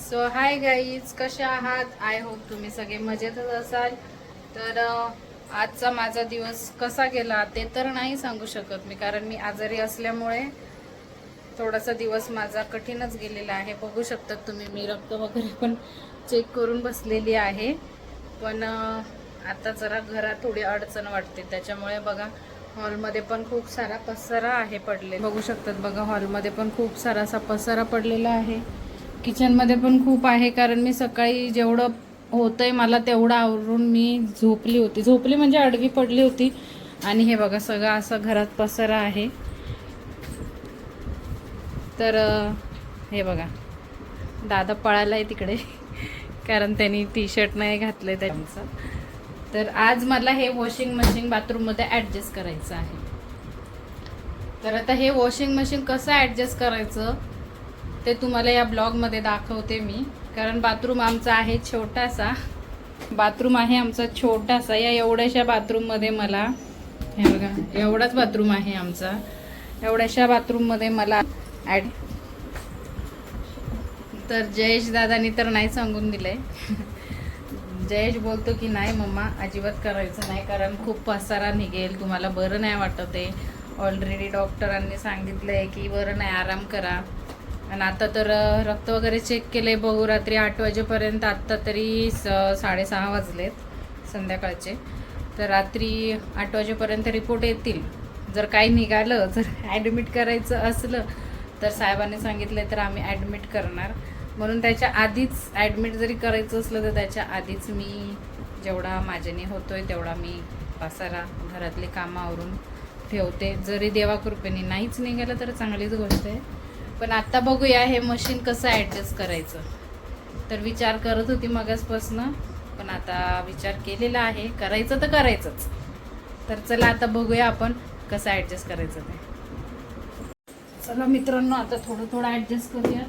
So hi guys, कसे आहात? I hope तुम्ही सगळे मजेतच असाल. तर आजचा माझा दिवस कसा गेला ते तर नाही सांगू शकत मी, कारण मी आजारी असल्यामुळे थोडासा दिवस माझा कठीणच गेलेला आहे. बघू शकतात तुम्ही, मी रक्त वगैरे पण चेक करून बसलेली आहे. पण आता जरा घरात थोडी अडचण वाटते, त्याच्यामुळे बघा हॉलमध्ये पण खूप सारा पसारा आहे पडले. बघू शकतात बघा, हॉलमध्ये पण खूप सारा असा पसारा पडलेला आहे. किचनमध्ये पण खूप आहे, कारण मी सकाळी जेवढं होतंय मला तेवढं आवरून मी झोपली म्हणजे आडवी पडली होती. आणि हे बघा सगळं असं घरात पसारा आहे. तर हे बघा दादा पळाला आहे तिकडे कारण त्यांनी टी शर्ट नाही घातलं त्यांचं. तर आज मला हे वॉशिंग मशीन बाथरूममध्ये ॲडजस्ट करायचं आहे. तर आता हे वॉशिंग मशीन कसं ॲडजस्ट करायचं ते तुम्हाला या ब्लॉगमध्ये दाखवते मी. कारण बाथरूम आमचा आहे छोटासा, या एवढ्याशा बाथरूममध्ये मला, हे बघा एवढाच बाथरूम आहे आमचा, एवढ्याशा बाथरूममध्ये मला तर जयेश दादानी तर नाही सांगून दिलंय. जयेश बोलतो की नाही मम्मा अजिबात करायचं नाही, कारण खूप पसारा निघेल, तुम्हाला बरं नाही वाटत आहे. ऑलरेडी डॉक्टरांनी सांगितलंय की बरं नाही, आराम करा. आणि आता तर रक्त वगैरे चेक केले बघू रात्री 8 वाजेपर्यंत. आत्ता तरी 6:30 वाजलेत संध्याकाळचे. तर रात्री 8 वाजेपर्यंत रिपोर्ट येतील. जर काही निघालं, जर ॲडमिट करायचं असलं तर साहेबांनी सांगितलं तर आम्ही ॲडमिट करणार. म्हणून त्याच्या आधीच ॲडमिट जरी करायचं असलं तर त्याच्या आधीच मी जेवढा माझ्याने होतोय तेवढा मी पसारा घरातली कामं आवरून ठेवते. जरी देवाकृपेने नाहीच निघालं तर चांगलीच गोष्ट आहे. पण आत्ता बघूया हे मशीन कसं ॲडजस्ट करायचं. तर विचार करत होती मगाचपासनं, पण आता विचार केलेला आहे, करायचं तर करायचंच. तर चला आता बघूया आपण कसं ॲडजस्ट करायचं ते. चला मित्रांनो, आता थोडं थोडं ॲडजस्ट करूया.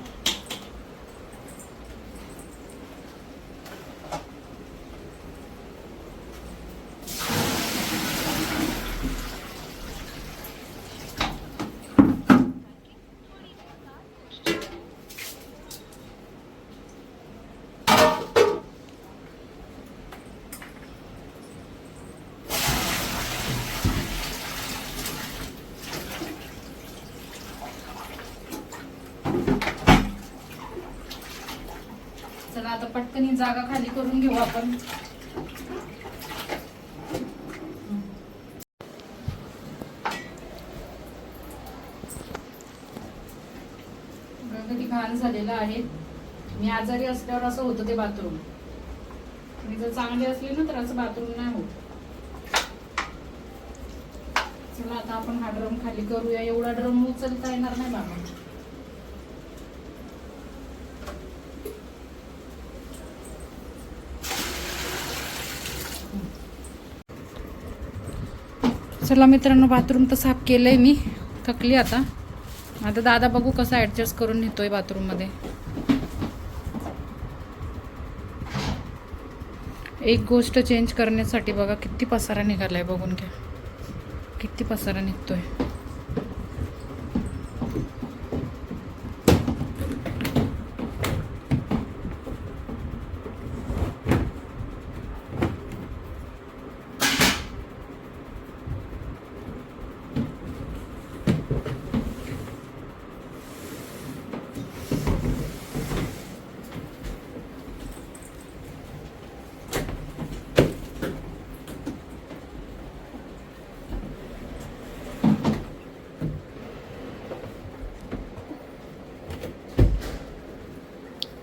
चला आता पटकन ही जागा खाली करून घेऊ आपण. किती घाण झालेलं आहे. मी आजारी असल्यावर असं होतं ते बाथरूम. मी जर चांगली असली ना तर असं बाथरूम नाही होत. चला आता आपण हा ड्रम खाली करूया. एवढा ड्रम उचलता येणार नाही बाबा. चला मित्रांनो, बाथरूम तर साफ केलंय मी, थकली आता. आता दादा बघू कसं ॲडजस्ट करून नेतोय बाथरूममध्ये. एक गोष्ट चेंज करण्यासाठी बघा किती पसारा निघालाय, बघून घ्या किती पसारा निघतोय.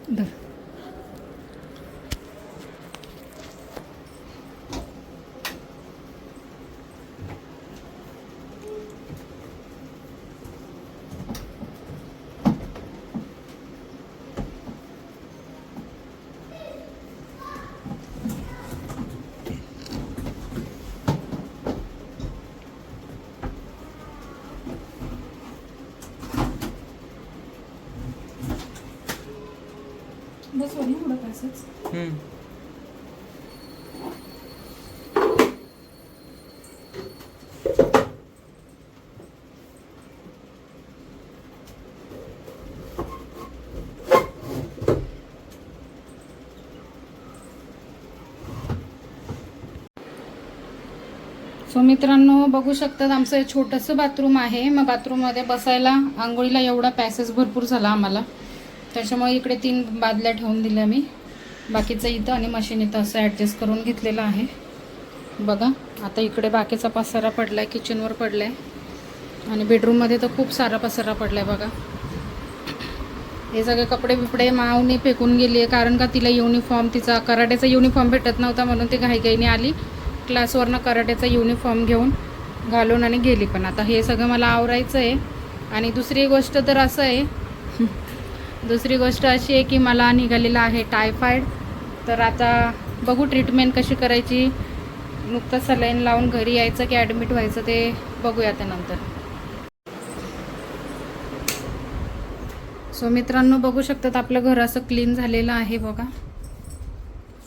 धर. बस होईल एवढं पॅसेज. सो मित्रांनो बघू शकतात आमचं हे छोटंसं बाथरूम आहे. मग बाथरूममध्ये बसायला आंघोळीला एवढा पॅसेज भरपूर झाला आम्हाला, त्याच्यामुळे इकडे 3 बादल्या ठेवून दिल्या मी. बाकीचं इथं आणि मशीन इथं असं ॲडजस्ट करून घेतलेलं आहे. बघा आता इकडे बाकीचा पसारा पडला आहे, किचनवर पडला आहे आणि बेडरूममध्ये तर खूप सारा पसारा पडला आहे. बघा हे सगळे कपडे बिपडे माऊनी फेकून गेली आहे, कारण का तिला युनिफॉर्म, तिचा कराटेचा युनिफॉर्म भेटत नव्हता म्हणून ती घाईघाईने आली क्लासवरनं कराटेचा युनिफॉर्म घेऊन घालून आणि गेली. पण आता हे सगळं मला आवरायचं आहे. आणि दुसरी गोष्ट तर असं आहे दुसरी गोष्ट अशी आहे की मला निघालेला आहे टायफॉइड. तर आता बघू ट्रीटमेंट कशी करायची, नुकतं सलाईन लावून घरी यायचं की ॲडमिट व्हायचं ते बघूया त्यानंतर. सो मित्रांनो बघू शकतात आपलं घर असं क्लीन झालेलं आहे. बघा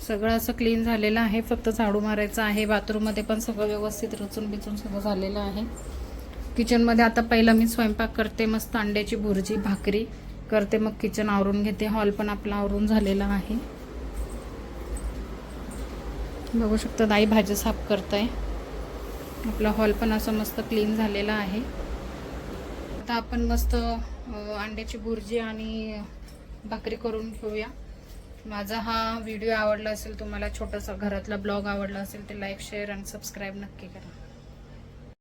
सगळं असं क्लीन झालेलं आहे, फक्त झाडू मारायचं आहे. बाथरूममध्ये पण सगळं व्यवस्थित रचून बिचून सगळं झालेलं आहे. किचनमध्ये आता पहिला मी स्वयंपाक करते, मस्त अंड्याची भुर्जी भाकरी करते, मग किचन आवरून घेते. हॉल पण आपला आवरून झालेला आहे. बघू शकता आई भाजी साफ करताय. आपला हॉल पण असं मस्त क्लीन झालेला आहे. आता आपण मस्त अंड्याची भुर्जी आणि भाकरी करून घेऊया. माझा हा व्हिडिओ आवडला असेल तुम्हाला, छोटासा घरातला ब्लॉग आवडला असेल तर लाईक शेअर आणि सबस्क्राईब नक्की करा.